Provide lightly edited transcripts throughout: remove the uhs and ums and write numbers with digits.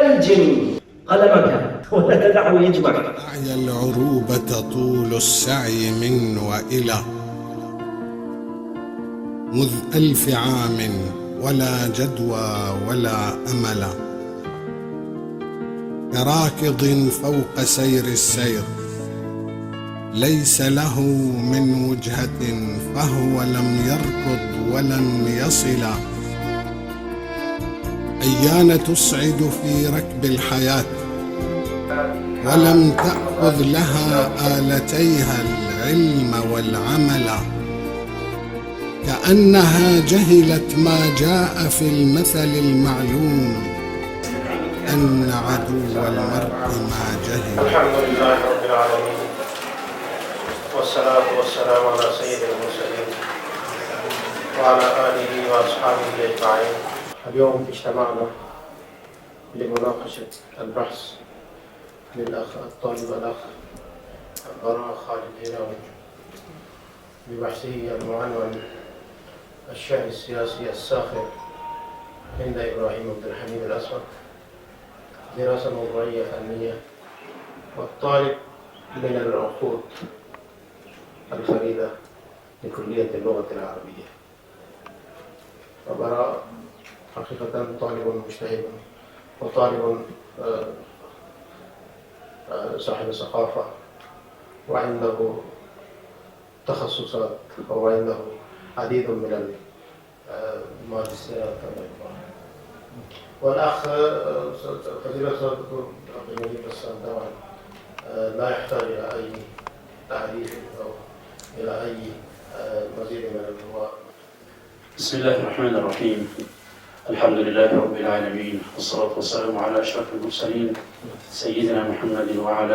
ألجم قلمك ولا تدعه يجمع. أعيا العروبة طول السعي من وإلى، مذ 1000 عام ولا جدوى ولا أمل، كراكض فوق سير السير ليس له من وجهة، فهو لم يركض ولن يصل. أيان تصعد في ركب الحياة ولم تأخذ لها آلتيها العلم والعمل، كأنها جهلت ما جاء في المثل المعلوم، أن عدو المرء ما جهل. الحمد لله رب العالمين، والصلاة والسلام على سيد المرسلين وعلى آله وأصحابه أجمعين. اليوم اجتمعنا لمناقشة البحث للأخ الطالب الأخ براء خالد هلاوي ببحثه المعنون الشعر السياسي الساخر عند إبراهيم عبد الحميد الأسود، دراسة موضوعية فنية، والطالب من العقود الفريدة لكلية اللغة العربية. وبراء حقيقة طالب مجتهد وطالب صاحب ثقافة، وعنده تخصصات وعنده عديد من الماجستيرات. والأخ فضيلة الدكتور عبد المجيد بسام طبعا لا يحتاج إلى أي تعريف أو إلى أي مزيد من الإضواء. بسم الله الرحمن الرحيم. الحمد لله رب العالمين، والصلاة والسلام على أشرف المرسلين سيدنا محمد وعلى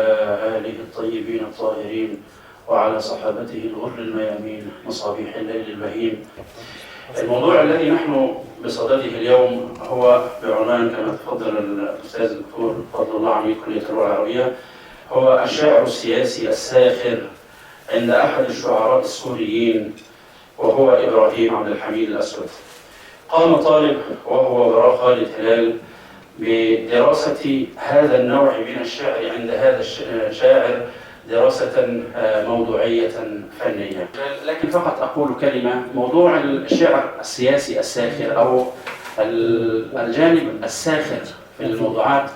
آله الطيبين الطاهرين وعلى صحابته الغر الميامين مصابيح الليل البهيم. الموضوع الذي نحن بصدده اليوم هو بعنوان كما تفضل الأستاذ الدكتور فضل الله عميد كلية اللغة العربية، هو الشاعر السياسي الساخر عند أحد الشعراء السوريين وهو إبراهيم عبد الحميد الأسود. قام طالب وهو براء خالد هلال بدراسة هذا النوع من الشعر عند هذا الشاعر دراسة موضوعية فنية. لكن فقط أقول كلمة، موضوع الشعر السياسي الساخر أو الجانب الساخر في الموضوعات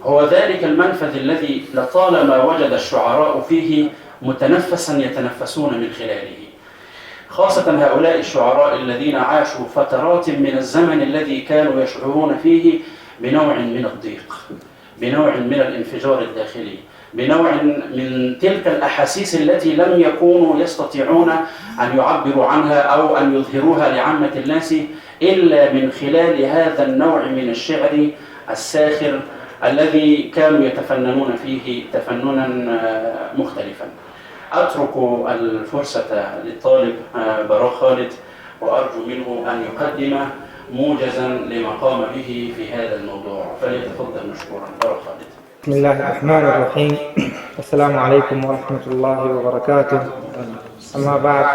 هو ذلك المنفذ الذي لطالما وجد الشعراء فيه متنفسا يتنفسون من خلاله، خاصة هؤلاء الشعراء الذين عاشوا فترات من الزمن الذي كانوا يشعرون فيه بنوع من الضيق، بنوع من الانفجار الداخلي، بنوع من تلك الأحاسيس التي لم يكونوا يستطيعون أن يعبروا عنها أو أن يظهروها لعامة الناس إلا من خلال هذا النوع من الشعر الساخر الذي كانوا يتفننون فيه تفننا مختلفا. أترك الفرصة للطالب براء خالد وأرجو منه أن يقدم موجزا لما قام به في هذا الموضوع، فليتفضل مشكورا. براء خالد. بسم الله الرحمن الرحيم، السلام عليكم ورحمة الله وبركاته. أما بعد،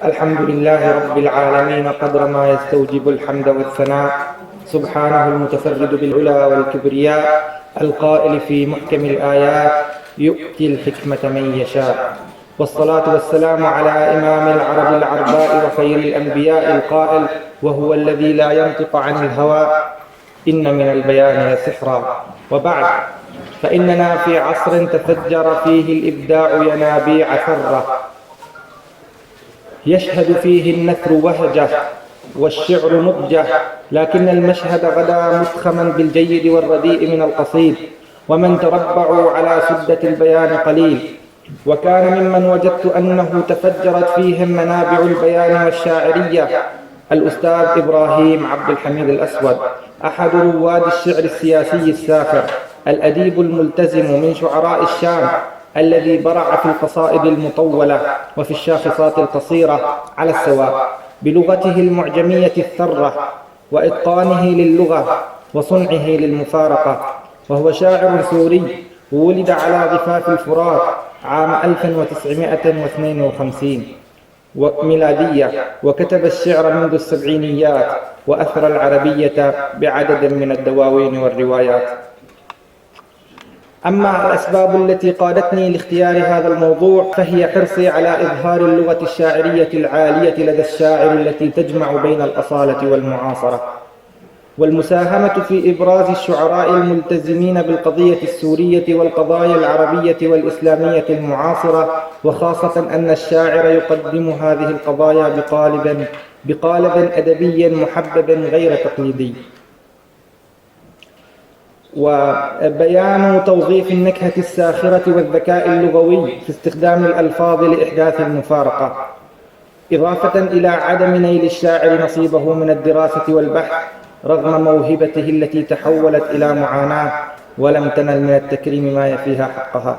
الحمد لله رب العالمين قدر ما يستوجب الحمد والثناء، سبحانه المتفرد بالعلا والكبرياء، القائل في محكم الآيات: يؤتي الحكمة من يشاء. والصلاة والسلام على إمام العرب العرباء وخير الأنبياء القائل: وهو الذي لا ينطق عن الهوى إن من البيان لسحرا. وبعد، فإننا في عصر تفجر فيه الإبداع ينابيع ثرة، يشهد فيه النثر وهجه والشعر نضجه، لكن المشهد غدا مفخما بالجيد والرديء من القصيد، ومن تربعوا على سدة البيان قليل. وكان ممن وجدت أنه تفجرت فيهم منابع البيان والشاعرية الأستاذ إبراهيم عبد الحميد الأسود، أحد رواد الشعر السياسي الساخر، الأديب الملتزم من شعراء الشام، الذي برع في القصائد المطولة وفي الشاخصات القصيرة على السواء، بلغته المعجمية الثرة وإتقانه للغة وصنعه للمفارقة. وهو شاعر سوري ولد على ضفاف الفرات عام 1952 ميلادية، وكتب الشعر منذ السبعينيات، وأثرى العربية بعدد من الدواوين والروايات. أما الأسباب التي قادتني لاختيار هذا الموضوع فهي حرصي على إظهار اللغة الشاعرية العالية لدى الشاعر التي تجمع بين الأصالة والمعاصرة، والمساهمة في إبراز الشعراء الملتزمين بالقضية السورية والقضايا العربية والإسلامية المعاصرة، وخاصة أن الشاعر يقدم هذه القضايا بقالب أدبي محبب غير تقليدي. وبيان توظيف النكهة الساخرة والذكاء اللغوي في استخدام الألفاظ لإحداث المفارقة، إضافة إلى عدم نيل الشاعر نصيبه من الدراسة والبحث رغم موهبته التي تحولت إلى معاناة ولم تنل من التكريم ما يفيها حقها.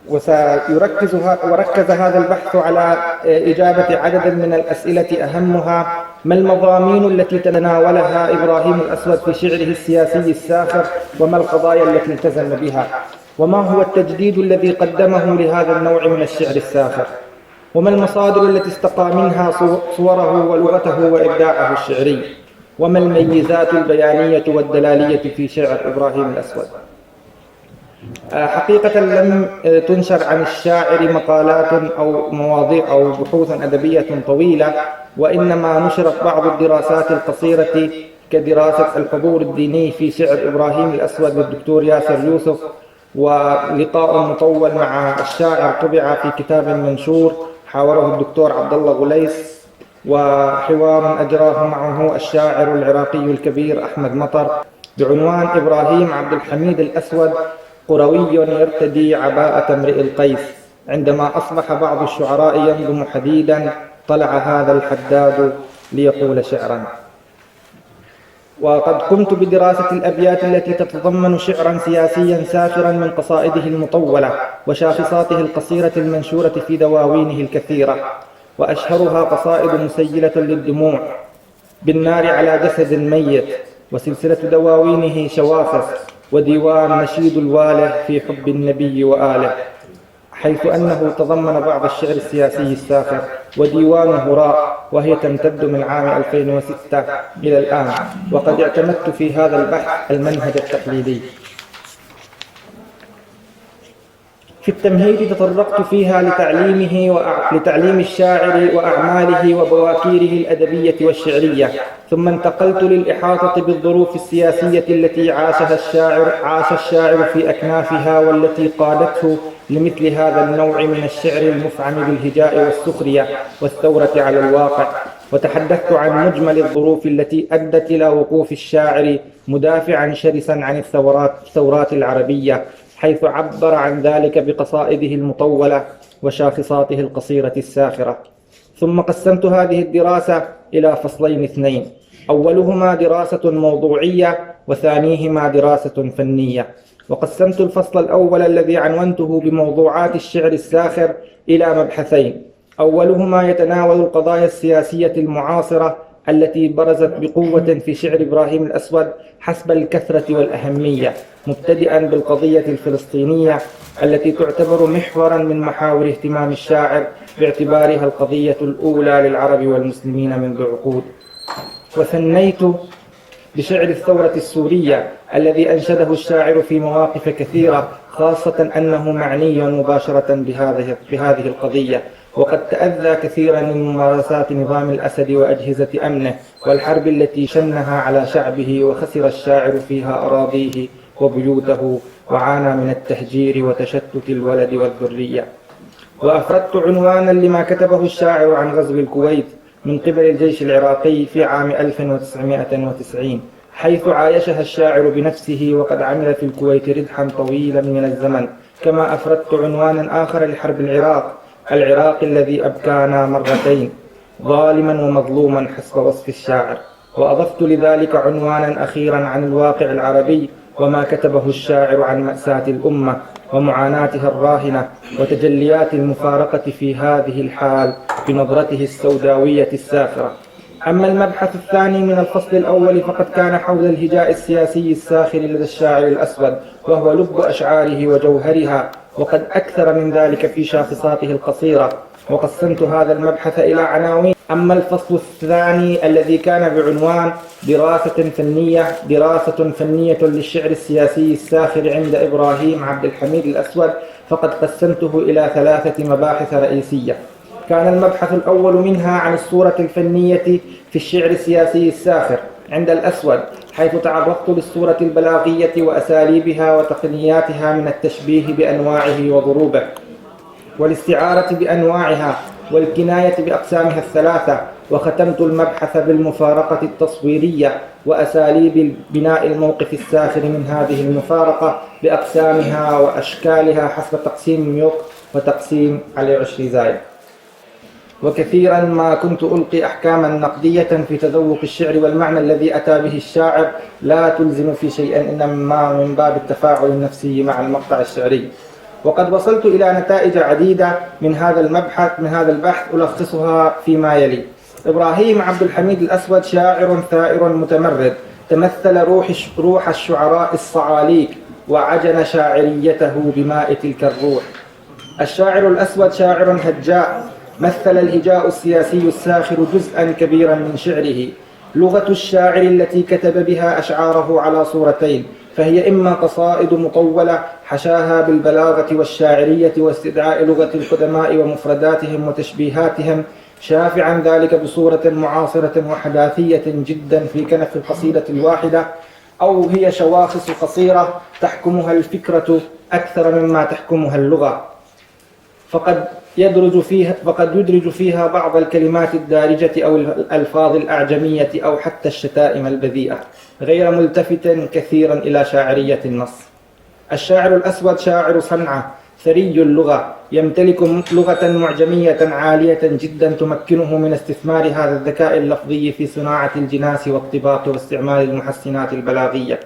وركز هذا البحث على إجابة عدد من الأسئلة أهمها: ما المضامين التي تناولها إبراهيم الأسود في شعره السياسي الساخر؟ وما القضايا التي التزم بها؟ وما هو التجديد الذي قدمه لهذا النوع من الشعر الساخر؟ وما المصادر التي استقى منها صوره ولغته وإبداعه الشعري؟ وما الميزات البيانية والدلالية في شعر إبراهيم الأسود؟ حقيقة لم تنشر عن الشاعر مقالات أو مواضيع أو بحوث أدبية طويلة، وإنما نشرت بعض الدراسات القصيرة كدراسة الحضور الديني في شعر إبراهيم الأسود للدكتور ياسر يوسف، ولقاء مطول مع الشاعر طبع في كتاب منشور حاوره الدكتور عبد الله غليس، وحوار أجراه معه الشاعر العراقي الكبير أحمد مطر بعنوان إبراهيم عبد الحميد الأسود قروي يرتدي عباءة امرئ القيس. عندما أصبح بعض الشعراء ينظم حديدا طلع هذا الحداد ليقول شعرا. وقد قمت بدراسة الأبيات التي تتضمن شعرا سياسيا ساخرا من قصائده المطولة وشاخصاته القصيرة المنشورة في دواوينه الكثيرة، وأشهرها قصائد مسيلة للدموع، بالنار على جسد ميت، وسلسلة دواوينه شواخص، وديوان نشيد الواله في حب النبي وآله، حيث أنه تضمن بعض الشعر السياسي الساخر، وديوان هراء، وهي تمتد من عام 2006 إلى الآن. وقد اعتمدت في هذا البحث المنهج التقليدي. في التمهيد تطرقت فيها لتعليم الشاعر وأعماله وبواكيره الأدبية والشعرية، ثم انتقلت للإحاطة بالظروف السياسية التي عاش الشاعر في أكنافها، والتي قادته لمثل هذا النوع من الشعر المفعم بالهجاء والسخرية والثورة على الواقع. وتحدثت عن مجمل الظروف التي أدت إلى وقوف الشاعر مدافعا شرسا عن الثورات العربية، حيث عبر عن ذلك بقصائده المطولة وشاخصاته القصيرة الساخرة. ثم قسمت هذه الدراسة إلى فصلين اثنين: أولهما دراسة موضوعية، وثانيهما دراسة فنية. وقسمت الفصل الأول الذي عنونته بموضوعات الشعر الساخر إلى مبحثين: أولهما يتناول القضايا السياسية المعاصرة التي برزت بقوة في شعر إبراهيم الأسود حسب الكثرة والأهمية، مبتدئا بالقضية الفلسطينية التي تعتبر محورا من محاور اهتمام الشاعر باعتبارها القضية الأولى للعرب والمسلمين منذ عقود. وثنيت بشعر الثورة السورية الذي أنشده الشاعر في مواقف كثيرة، خاصة أنه معني مباشرة بهذه القضية، وقد تأذى كثيرا من ممارسات نظام الأسد وأجهزة أمنه والحرب التي شنها على شعبه، وخسر الشاعر فيها أراضيه وبيوته، وعانى من التهجير وتشتت الولد والذرية. وأفردت عنوانا لما كتبه الشاعر عن غزو الكويت من قبل الجيش العراقي في عام 1990، حيث عايشها الشاعر بنفسه وقد عمل في الكويت ردحا طويلا من الزمن. كما أفردت عنوانا آخر لحرب العراق الذي أبكانا مرتين، ظالما ومظلوما حسب وصف الشاعر. وأضفت لذلك عنوانا أخيرا عن الواقع العربي وما كتبه الشاعر عن مأساة الأمة ومعاناتها الراهنة وتجليات المفارقة في هذه الحال بنظرته السوداوية الساخرة. أما المبحث الثاني من الفصل الأول فقد كان حول الهجاء السياسي الساخر لدى الشاعر الأسود، وهو لب أشعاره وجوهرها، وقد أكثر من ذلك في شاخصاته القصيرة. وقسمت هذا المبحث إلى عناوين: أما الفصل الثاني الذي كان بعنوان دراسة فنية للشعر السياسي الساخر عند إبراهيم عبد الحميد الأسود، فقد قسمته إلى 3 مباحث رئيسية. كان المبحث الأول منها عن الصورة الفنية في الشعر السياسي الساخر عند الأسود، حيث تعرضت للصورة البلاغية وأساليبها وتقنياتها من التشبيه بأنواعه وضروبه، والاستعارة بأنواعها، والكناية بأقسامها ال3. وختمت المبحث بالمفارقة التصويرية وأساليب بناء الموقف الساخر من هذه المفارقة بأقسامها وأشكالها حسب تقسيم ميوك وتقسيم علي عشري زايد. وكثيرا ما كنت ألقي أحكاما نقدية في تذوق الشعر والمعنى الذي أتى به الشاعر لا تلزم في شيء، إنما من باب التفاعل النفسي مع المقطع الشعري. وقد وصلت إلى نتائج عديدة من هذا البحث ألخصها فيما يلي. إبراهيم عبد الحميد الأسود شاعر ثائر متمرد، تمثل روح الشعراء الصعاليك وعجن شاعريته بماء تلك الروح. الشاعر الأسود شاعر هجاء، مثل الهجاء السياسي الساخر جزءا كبيرا من شعره. لغة الشاعر التي كتب بها أشعاره على صورتين، فهي إما قصائد مطولة حشاها بالبلاغة والشاعرية واستدعاء لغة القدماء ومفرداتهم وتشبيهاتهم، شافعا ذلك بصورة معاصرة وحداثية جدا في كنف القصيدة الواحدة، أو هي شواخص قصيرة تحكمها الفكرة أكثر مما تحكمها اللغة، فقد يدرج فيها بعض الكلمات الدارجة أو الألفاظ الأعجمية أو حتى الشتائم البذيئة، غير ملتفت كثيرا إلى شاعرية النص. الشاعر الأسود شاعر صنعة ثري اللغة، يمتلك لغة معجمية عالية جدا تمكنه من استثمار هذا الذكاء اللفظي في صناعة الجناس والطباق واستعمال المحسنات البلاغية.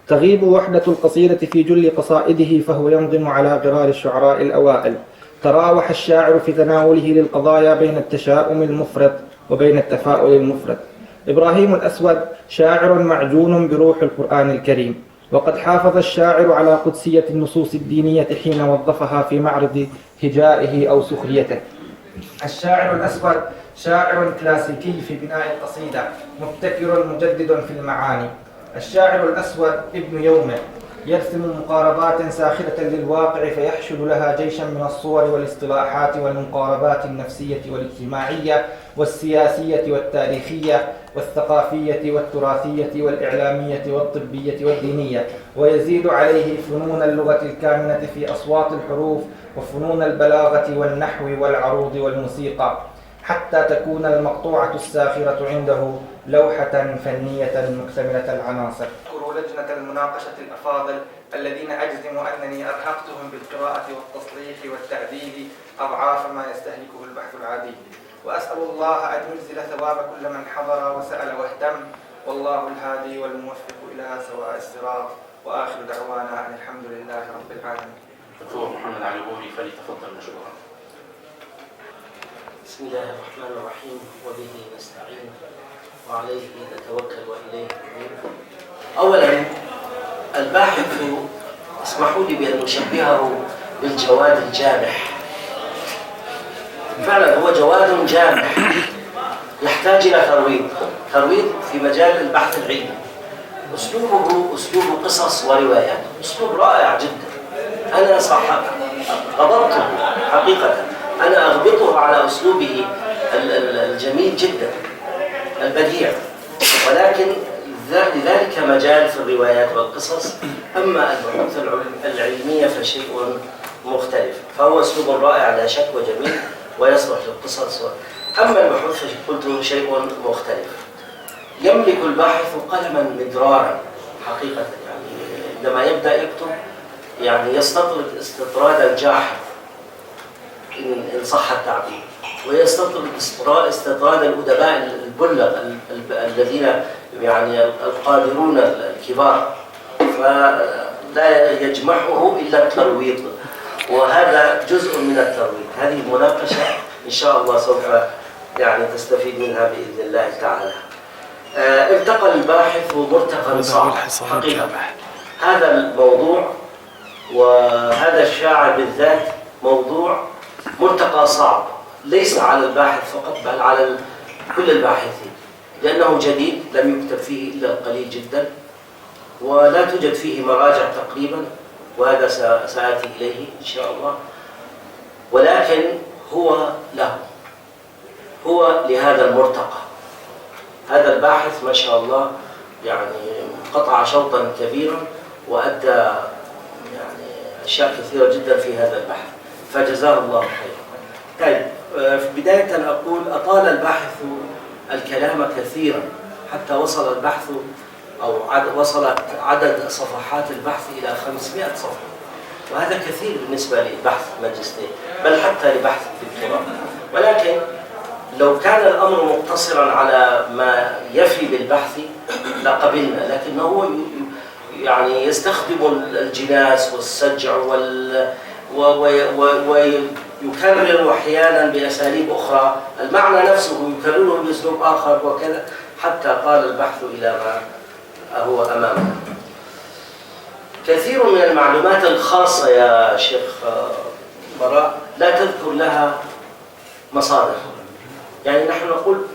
تغيب وحدة القصيدة في جل قصائده، فهو ينظم على غرار الشعراء الأوائل. تراوح الشاعر في تناوله للقضايا بين التشاؤم المفرط وبين التفاؤل المفرط. إبراهيم الأسود شاعر معجون بروح القرآن الكريم، وقد حافظ الشاعر على قدسية النصوص الدينية حين وظفها في معرض هجائه أو سخريته. الشاعر الأسود شاعر كلاسيكي في بناء القصيدة، مبتكر مجدد في المعاني. الشاعر الأسود ابن يومه، يرسم مقاربات ساخرة للواقع فيحشد لها جيشا من الصور والاصطلاحات والمقاربات النفسية والاجتماعية والسياسية والتاريخية والثقافية والتراثية والإعلامية والطبية والدينية، ويزيد عليه فنون اللغة الكامنة في أصوات الحروف وفنون البلاغة والنحو والعروض والموسيقى، حتى تكون المقطوعة الساخرة عنده لوحة فنية مكتملة العناصر. لجنة المناقشة الأفاضل الذين أجزم أنني أرهقتهم بالقراءة والتصليح والتعديل أضعاف ما يستهلكه البحث العادي، وأسأل الله أن يجزل ثواب كل من حضر وسأل واهتم، والله الهادي والموفق إلى سواء الصراط، وآخر دعوانا أن الحمد لله رب العالمين. دكتور محمد علي بوري فليتفضل مشكورا. بسم الله الرحمن الرحيم، وبه نستعين وعليه نتوكل وإليه نعين. أولا الباحث اسمحوا لي بأن نشبهه بالجواد الجامح. فعلا هو جواد جامح يحتاج إلى ترويض في مجال البحث العلمي. أسلوبه أسلوب قصص وروايات، أسلوب رائع جدا. أنا غضبته حقيقة، أنا أغبطه على أسلوبه الجميل جدا البديع، ولكن لذلك مجال في الروايات والقصص. أما البحوث العلمية فشيء مختلف، فهو أسلوب رائع لا شك وجميل ويصلح للقصص. أما البحوث فقلت شيء مختلف. يملك الباحث قلما مدرارا حقيقة، يعني عندما يبدأ يكتب يعني يستطرد استطرادا جاحا إن صح التعبير، ويستطرد استطراد الأدباء البلغ الذين يعني القادرون الكبار، فلا يجمعه إلا الترويض، وهذا جزء من الترويض. هذه المناقشة إن شاء الله سوف يعني تستفيد منها بإذن الله تعالى. التقى الباحث مرتقى صعب حقيقة. هذا الموضوع وهذا الشاعر بالذات موضوع مرتقى صعب، ليس على الباحث فقط بل على كل الباحثين، لأنه جديد لم يكتب فيه إلا القليل جدا، ولا توجد فيه مراجع تقريبا، وهذا سآتي إليه إن شاء الله. ولكن هو له، هو لهذا المرتقى. هذا الباحث ما شاء الله يعني قطع شوطا كبيرا وأدى يعني أشياء كثيرة جدا في هذا البحث، فجزاه الله خيرا. طيب، بداية أقول أطال الباحث الكلام كثيرا حتى وصل البحث أو وصلت عدد صفحات البحث إلى 500 صفحة، وهذا كثير بالنسبة لبحث ماجستير، بل حتى لبحث الدكتوراه. ولكن لو كان الأمر مقتصرا على ما يفي بالبحث لقبلنا، لكنه هو يعني يستخدم الجناس والسجع ويكرر أحيانا بأساليب أخرى المعنى نفسه، يكرره بأسلوب آخر وكذا، حتى طال البحث إلى ما هو أمامنا. كثير من المعلومات الخاصة يا شيخ براء لا تذكر لها مصادر، يعني نحن نقول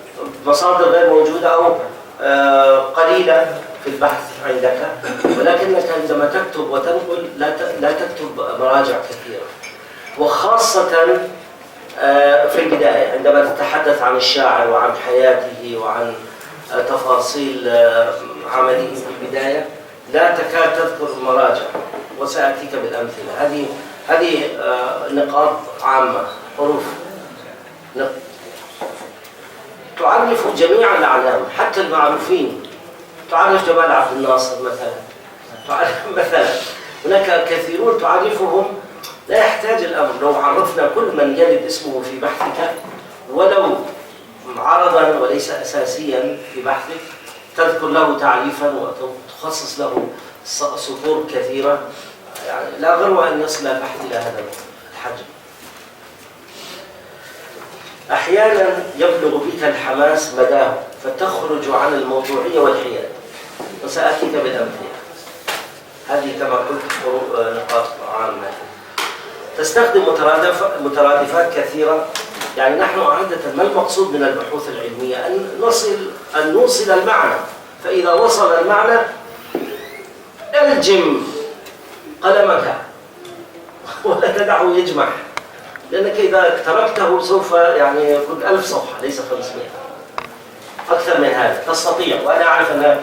مصادر غير موجودة أو قليلة في البحث عندك، ولكنك عندما تكتب وتنقل لا تكتب مراجع كثيرة، وخاصة في البداية عندما تتحدث عن الشاعر وعن حياته وعن تفاصيل عمله في البداية لا تكاد تذكر المراجع، وسأتيك بالأمثلة. هذه نقاط عامة، حروف تعرف جميع الأعلام حتى المعروفين. تعرف جمال عبد الناصر مثلا، هناك كثيرون تعرفهم، لا يحتاج الأمر لو عرفنا كل من يرد اسمه في بحثك ولو عرضا وليس أساسيا في بحثك، تذكر له تعريفا وتخصص له سطور كثيرة، يعني لا غرو أن يصل البحث إلى هذا الحجم. أحيانا يبلغ بك الحماس مداه فتخرج عن الموضوعية والحياد، وسأتيك بالأمثلة. هذه كما قلت نقاط عامة. تستخدم مترادفات كثيرة، يعني نحن عادة ما المقصود من البحوث العلمية؟ أن نوصل المعنى، فإذا وصل المعنى ألجم قلمك ولا تدعه يجمع، لأنك إذا تركته سوف يعني يكون 1000 صفحة ليس 500، أكثر من هذا تستطيع. وأنا أعرف أن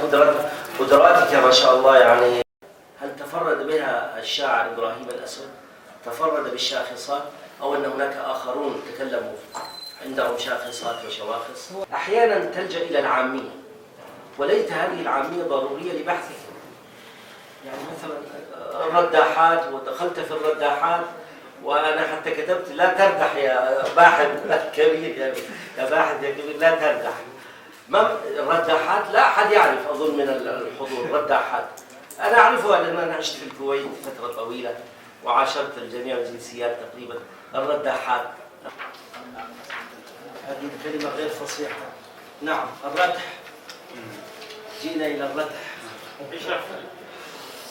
قدراتك ما شاء الله. يعني هل تفرد بها الشاعر إبراهيم الأسود؟ تفرد بالشاخصات، أو أن هناك آخرون تكلموا عندهم شاخصات وشواخص؟ أحيانا تلجأ إلى العامية، وليت هذه العامية ضرورية لبحثك. يعني مثلا الرداحات، ودخلت في الرداحات، وأنا حتى كتبت لا تردح يا باحث كبير، يا باحث يا كبير لا تردح. ما الرداحات لا أحد يعرف أظن من الحضور الرداحات. أنا أعرفها لأن أنا عشت في الكويت فترة طويلة وعاشرت الجميع الجنسيات تقريبا. الرداحات هذه الكلمة غير فصيحة. نعم، الردح، جينا إلى الردح.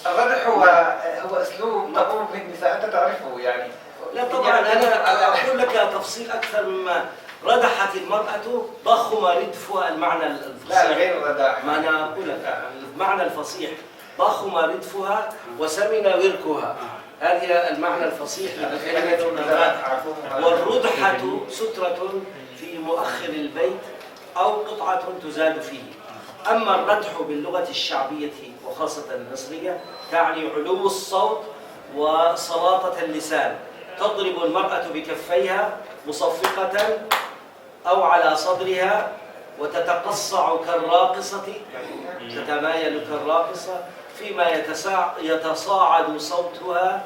الردح هو اسلوب تقوم به النساء، انت تعرفه يعني. لا طبعا، انا اقول لك تفصيل اكثر مما ردحت المرأة ضخم ردفها، المعنى الفصيح. لا، غير الرداح. ما انا اقول لك المعنى الفصيح، ضخم ردفها وسمن وركها، هذه المعنى الفصيح للكلمة. والردحة سترة في مؤخر البيت أو قطعة تزاد فيه. أما الردح باللغة الشعبية وخاصة المصرية تعني علو الصوت وسلاطة اللسان. تضرب المرأة بكفيها مصفقة أو على صدرها وتتقصع كالراقصة، تتمايل كالراقصة، فيما يتصاعد صوتها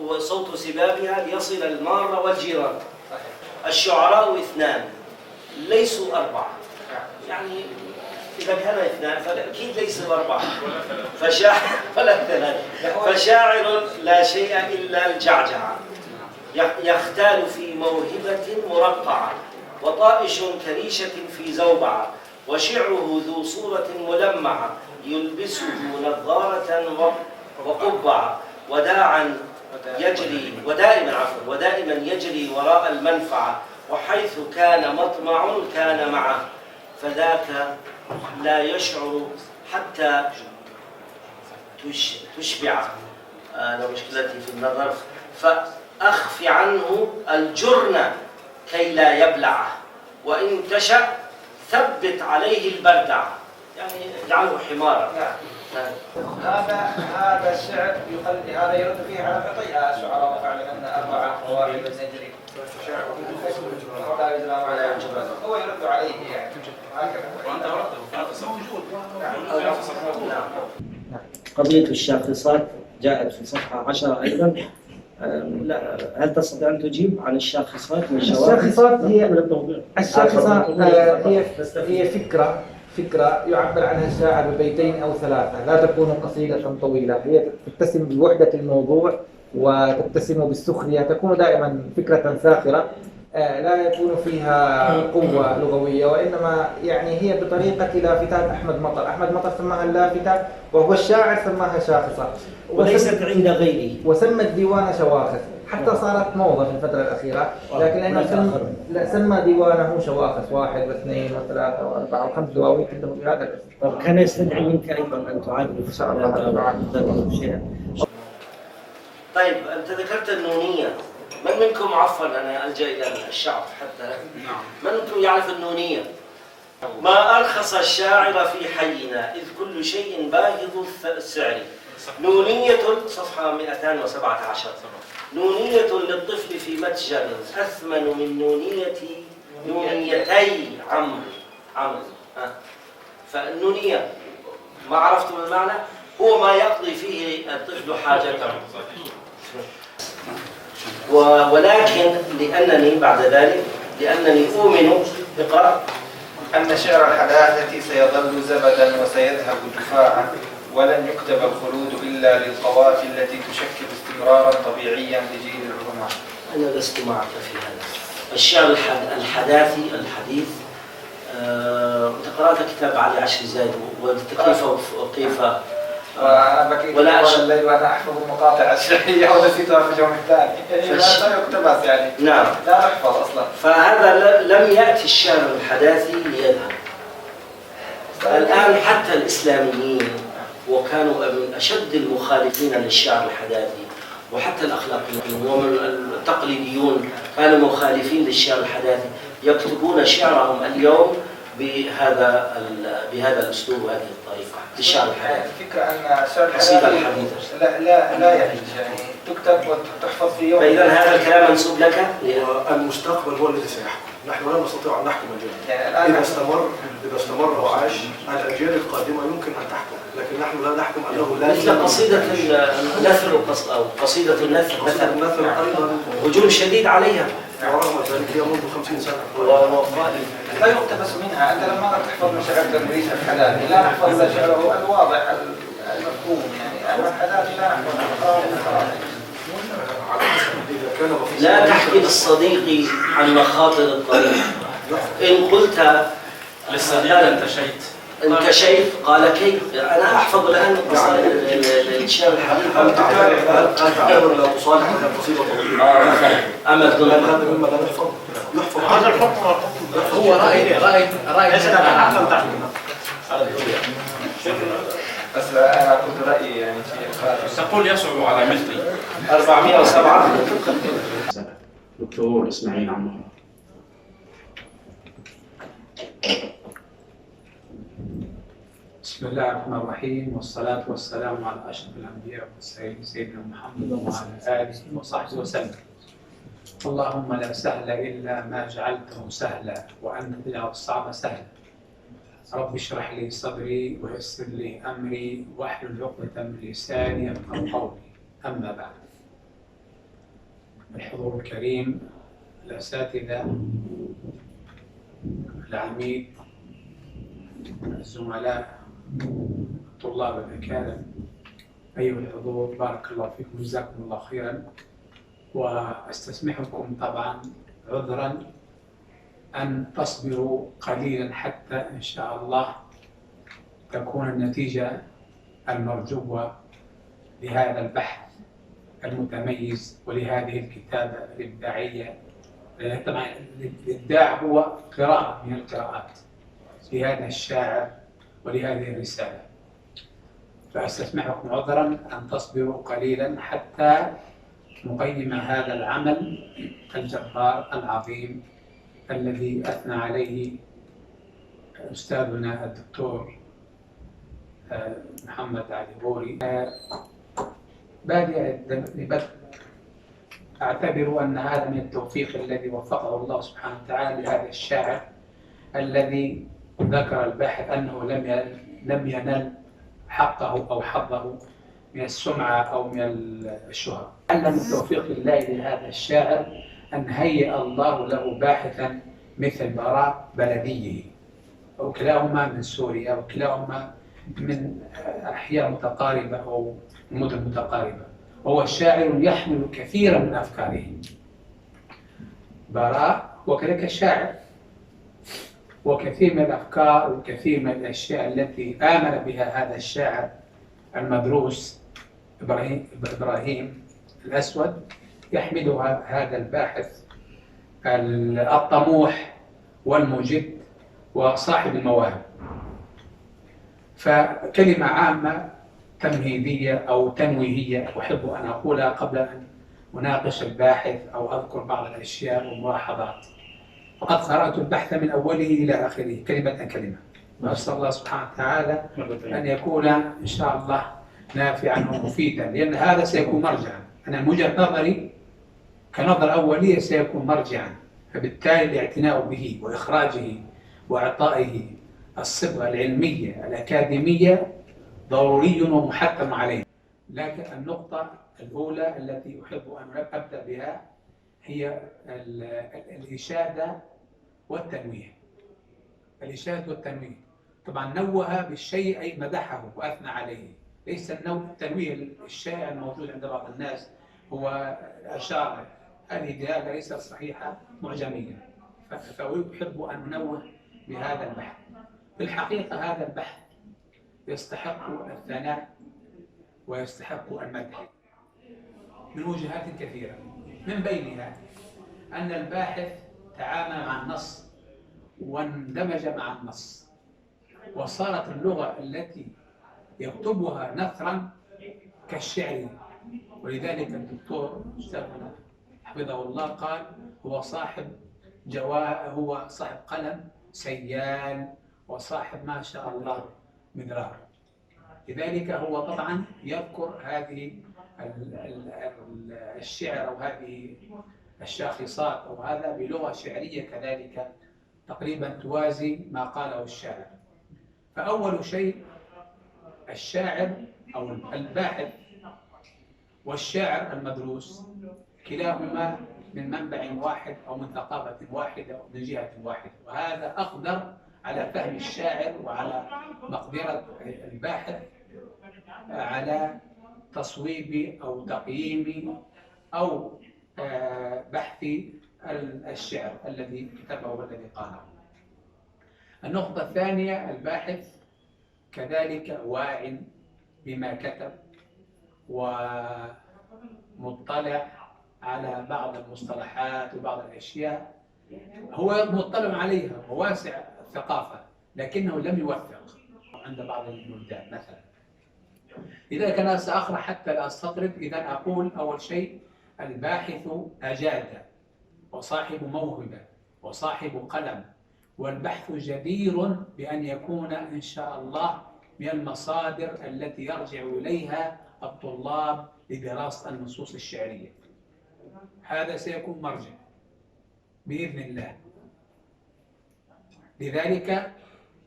وصوت سبابها ليصل المار والجيران. الشعراء 2 ليسوا 4، يعني إذا كان 2 فأكيد ليسوا 4. فشاعر لا شيء إلا الجعجعة، يختال في موهبة مرقعة، وطائش كريشة في زوبعة، وشعره ذو صورة ملمعة، يلبسه نظارة وقبعة، ودائما يجري وراء المنفعة، وحيث كان مطمع كان معه، فذاك لا يشعر حتى تشبعه. أنا مشكلتي في النظر، فأخف عنه الجرن كي لا يبلعه، وإن تشأ ثبت عليه البردع، يعني اجعله حمارا. هذا الشعر هذا يرد فيه على بقية الشعراء فعلا أن 4 قواعد نجري هو يرد عليه يعني هكذا. قضية الشاخصات جاءت في صفحة 10 أيضا. هل تستطيع أن تجيب عن الشاخصات والشواهد؟ الشاخصة هي فكرة يعبر عنها الشاعر ببيتين أو 3، لا تكون قصيدة طويلة، هي تتسم بوحدة الموضوع وتتسم بالسخرية، تكون دائما فكرة ساخرة، لا يكون فيها قوة لغوية، وإنما يعني هي بطريقة لافتات أحمد مطر. أحمد مطر سماها اللافتة، وهو الشاعر سماها شاخصة، وليست عند غيره، وسمى الديوان شواخص، حتى صارت موضة في الفترة الأخيرة، لكن لأنه سمى ديوانه شواخص 1 و2 و3 و4 و5 دواوين عنده بهذا الاسم. طب كان يستدعي منك أيضا أن تعادل في شيئا. طيب أنت ذكرت النونية، من منكم عفوا أنا ألجأ إلى الشعب حتى من منكم يعرف النونية؟ ما أرخص الشاعر في حينا إذ كل شيء باهظ السعر. نونية صفحة 217. نونية للطفل في متجر أثمن من نونيتي عمرو. فالنونية ما عرفتم المعنى؟ هو ما يقضي فيه الطفل حاجته. ولكن لأنني أؤمن اقرأ أن شعر الحداثة سيظل زبدا وسيذهب جفاعا، ولن يكتب الخلود إلا للقوافي التي تشكل استمرارا طبيعيا لجيل العلماء. أنا لست معك في هذا. الشعر الحداثي الحديث قرأت كتاب علي عشر زايد وكيف ولا الليل وأنا أحفظ المقاطع الشعرية ونسيتها في اليوم الثاني. لا يقتبس يعني. نعم. لا نحفظ أصلا. فهذا لم يأتي الشعر الحداثي ليذهب. الآن حتى الإسلاميين وكانوا من أشد المخالفين للشعر الحداثي، وحتى الأخلاقيين والتقليديون كانوا مخالفين للشعر الحداثي، يكتبون شعرهم اليوم بهذا الأسلوب وهذه الطريقة للشعر الحداثي. الفكرة أن الشعر الحداثي لا يعيش يعني تكتب وتحفظ في يوم. فإذا هذا الكلام منسوب لك؟ المستقبل هو الذي سيحكم، نحن لا نستطيع أن نحكم اليوم. يعني إذا استمر وعاش الأجيال القادمة يمكن أن تحكم، لكن نحن لا نحكم أنه لا. مثل قصيدة النثر أو قصيدة النثر أيضا هجوم شديد عليها، ورغم ذلك هي منذ 50 سنة. لا يقتبس منها. أنت لما تحفظ من شعر تدريس الحداثي لا نحفظ إلا شعره الواضح المفهوم، يعني أما الحداثي لا نحفظ. لا تحكي للصديق عن مخاطر الطريق. إن قلت للصديق انتشيت قال كيف؟ أنا أحفظ الآن الشعر الحديث. هل تعتبر لا تصالح على قصيدة طويلة؟ مثلا أما دون هذا مما لا يحفظ. هذا الحكم هو رأي بس أنا كنت رأيي يعني تقول يصعب على مثلي 407. دكتور إسماعيل عمار. بسم الله الرحمن الرحيم، والصلاة والسلام على أشرف الأنبياء والمرسلين سيدنا محمد وعلى آله وصحبه وسلم. اللهم لا سهل إلا ما جعلته سهلا وأنت تجعل الصعب سهلا. رب اشرح لي صدري ويسر لي أمري واحلل عقدة من لساني يفقهوا قولي. أما بعد، الحضور الكريم، الأساتذة، العميد، الزملاء، طلاب الأكاديم، أيها الحضور، بارك الله فيكم، جزاكم الله خيرا. وأستسمحكم طبعا عذرا أن تصبروا قليلا حتى إن شاء الله تكون النتيجة المرجوة لهذا البحث المتميز ولهذه الكتابة الإبداعية طبعا الإبداع هو قراءة من القراءات لهذا الشاعر ولهذه الرسالة، فأستسمحكم عذرا أن تصبروا قليلا حتى نقيم هذا العمل الجبار العظيم الذي أثنى عليه أستاذنا الدكتور محمد علي بوري. بادئ أعتبر أن هذا من التوفيق الذي وفقه الله سبحانه وتعالى لهذا الشاعر الذي ذكر الباحث أنه لم ينل حقه أو حظه من السمعة أو من الشهرة. لعل من توفيق الله لهذا الشاعر أن هيأ الله له باحثا مثل براء بلديه، وكلاهما من سوريا وكلاهما من أحياء متقاربة أو مدن متقاربة، وهو شاعر يحمل كثيرا من أفكاره. براء وكذلك شاعر، وكثير من الأفكار وكثير من الأشياء التي آمن بها هذا الشاعر المدروس إبراهيم الأسود يحملها هذا الباحث الطموح والمجد وصاحب المواهب. فكلمة عامة تمهيدية أو تنويهية أحب أن أقولها قبل أن أناقش الباحث أو أذكر بعض الأشياء والملاحظات. وقد قرأت البحث من أوله إلى آخره كلمة كلمة، وأسأل الله سبحانه وتعالى أن يكون إن شاء الله نافعا ومفيدا، لأن هذا سيكون مرجعا. أنا من وجهة نظري كنظر أولية سيكون مرجعا، فبالتالي الاعتناء به وإخراجه وإعطائه الصبغة العلمية الأكاديمية ضروري ومحتم عليه. لكن النقطة الأولى التي أحب أن أبدأ بها هي الإشادة والتنويه. الإشادة والتنويه طبعا نوه بالشيء أي مدحه وأثنى عليه، ليس التنويه الشائع الموجود عند بعض الناس هو أشار. هذه دلالة ليست صحيحة معجمية، فأحب أن أنوه بهذا البحث. في الحقيقة هذا البحث يستحق الثناء ويستحق المدح من وجهات كثيرة، من بينها أن الباحث تعامل مع النص واندمج مع النص، وصارت اللغة التي يكتبها نثرا كالشعر. ولذلك الدكتور أستاذنا حفظه الله قال هو صاحب هو صاحب قلم سيال وصاحب ما شاء الله مدرار. لذلك هو طبعا يذكر هذه الشعر أو هذه الشاخصات أو هذا بلغة شعرية كذلك تقريبا توازي ما قاله الشاعر. فأول شيء الشاعر أو الباحث والشاعر المدروس كلاهما من منبع واحد أو من ثقافة واحدة أو من جهة واحدة، وهذا أقدر على فهم الشاعر وعلى مقدرة الباحث على تصويب أو تقييم أو بحث الشعر الذي كتبه والذي قاله. النقطة الثانية الباحث كذلك واع بما كتب ومطلع على بعض المصطلحات وبعض الأشياء هو مطلع عليها وواسع الثقافة، لكنه لم يوثق عند بعض البلدان مثلا. لذلك أنا سأقرأ حتى لا أستطرد. إذا أقول أول شيء الباحث أجاد وصاحب موهبة وصاحب قلم، والبحث جدير بأن يكون إن شاء الله من المصادر التي يرجع إليها الطلاب لدراسة النصوص الشعرية. هذا سيكون مرجع بإذن الله. لذلك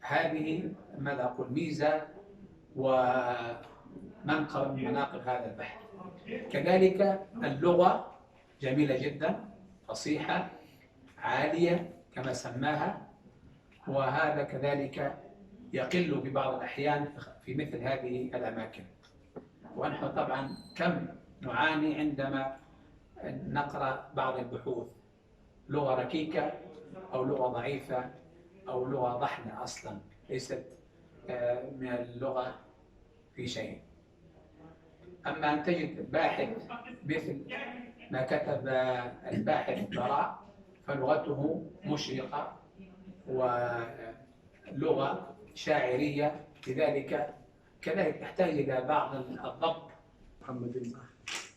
هذه ماذا أقول ميزة ومنقب من مناقب هذا البحث. كذلك اللغة جميلة جدا، فصيحة عالية كما سماها، وهذا كذلك يقل في بعض الأحيان في مثل هذه الأماكن. ونحن طبعا كم نعاني عندما نقرأ بعض البحوث، لغة ركيكة أو لغة ضعيفة أو لغة ضحنة أصلا ليست من اللغة في شيء. أما أن تجد باحث مثل ما كتب الباحث براء، فلغته مشرقة ولغة شاعرية، لذلك كذلك تحتاج إلى بعض الضبط. محمد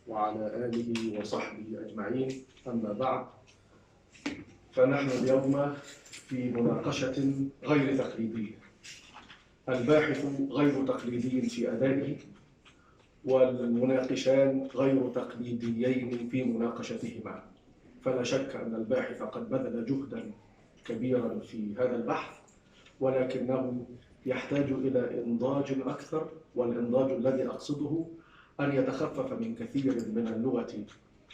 وعلى آله وصحبه أجمعين، أما بعد، فنحن اليوم في مناقشة غير تقليدية. الباحث غير تقليدي في أدائه، والمناقشان غير تقليديين في مناقشتهما. فلا شك أن الباحث قد بذل جهدا كبيرا في هذا البحث، ولكنه يحتاج إلى إنضاج أكثر، والإنضاج الذي أقصده أن يتخفف من كثير من اللغة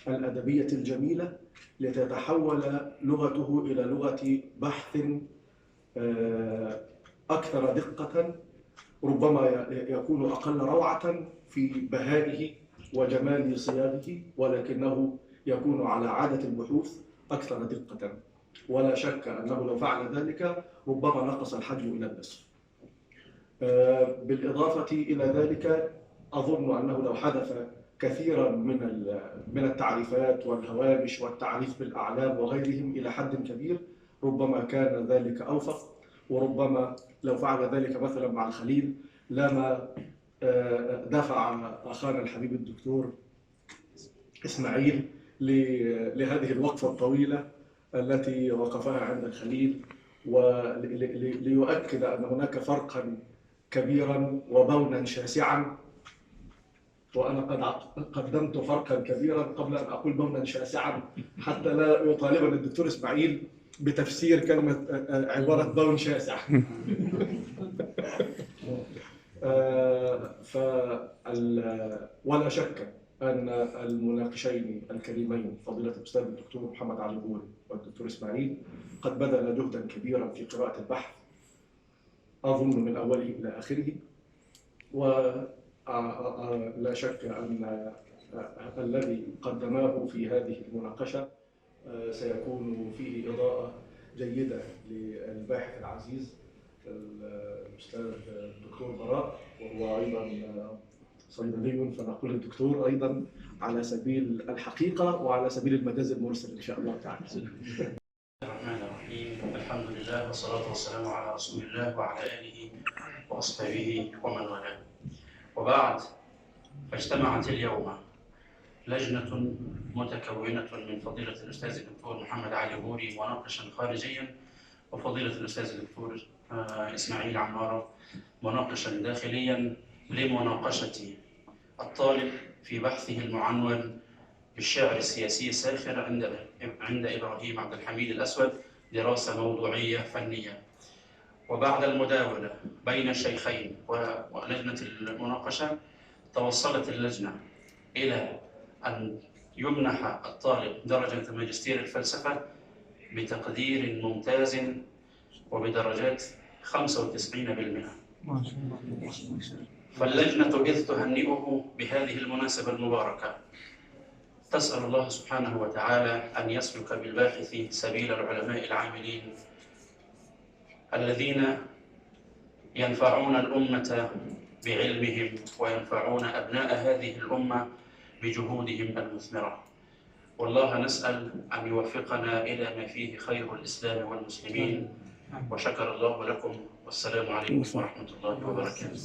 الأدبية الجميلة لتتحول لغته إلى لغة بحث أكثر دقة، ربما يكون أقل روعة في بهائه وجمال صياغه، ولكنه يكون على عادة البحوث أكثر دقة. ولا شك أنه لو فعل ذلك ربما نقص الحجم إلى النصف. بالإضافة إلى ذلك أظن أنه لو حذف كثيرا من التعريفات والهوامش والتعريف بالأعلام وغيرهم إلى حد كبير ربما كان ذلك أوفق، وربما لو فعل ذلك مثلا مع الخليل لما دفع أخانا الحبيب الدكتور إسماعيل لهذه الوقفة الطويلة التي وقفها عند الخليل، وليؤكد أن هناك فرقا كبيرا وبونا شاسعا. وأنا قد قدمت فرقا كبيرا قبل أن أقول بونا شاسعا، حتى لا يطالبني الدكتور إسماعيل بتفسير كلمة عبارة بون شاسع. ولا شك أن المناقشين الكريمين فضيلة الأستاذ الدكتور محمد علي بوري والدكتور إسماعيل قد بذل جهدا كبيرا في قراءة البحث، أظن من أوله إلى آخره. ولا شك أن الذي قدماه في هذه المناقشة سيكون فيه إضاءة جيدة للباحث العزيز الأستاذ الدكتور براء، وهو أيضا صيدلي، فنقول الدكتور أيضا على سبيل الحقيقة وعلى سبيل المجاز المرسل إن شاء الله تعالى. الرحمن الرحيم، الحمد لله والصلاة والسلام على رسول الله وعلى آله وأصحابه ومن والاه. وبعد، فاجتمعت اليوم لجنة متكونة من فضيلة الأستاذ الدكتور محمد علي بوري مناقشا خارجيا، وفضيلة الأستاذ الدكتور إسماعيل عمارة مناقشا داخليا، لمناقشة الطالب في بحثه المعنون بالشعر السياسي الساخر عند إبراهيم عبد الحميد الأسود، دراسة موضوعية فنية. وبعد المداولة بين الشيخين ولجنة المناقشة، توصلت اللجنة إلى أن يمنح الطالب درجة ماجستير الفلسفة بتقدير ممتاز وبدرجات 95%. فاللجنة إذ تهنئه بهذه المناسبة المباركة تسأل الله سبحانه وتعالى أن يسلك بالباحث سبيل العلماء العاملين الذين ينفعون الأمة بعلمهم وينفعون أبناء هذه الأمة بجهودهم المثمرة. والله نسأل أن يوفقنا إلى ما فيه خير الإسلام والمسلمين. وشكر الله لكم، والسلام عليكم ورحمة الله وبركاته.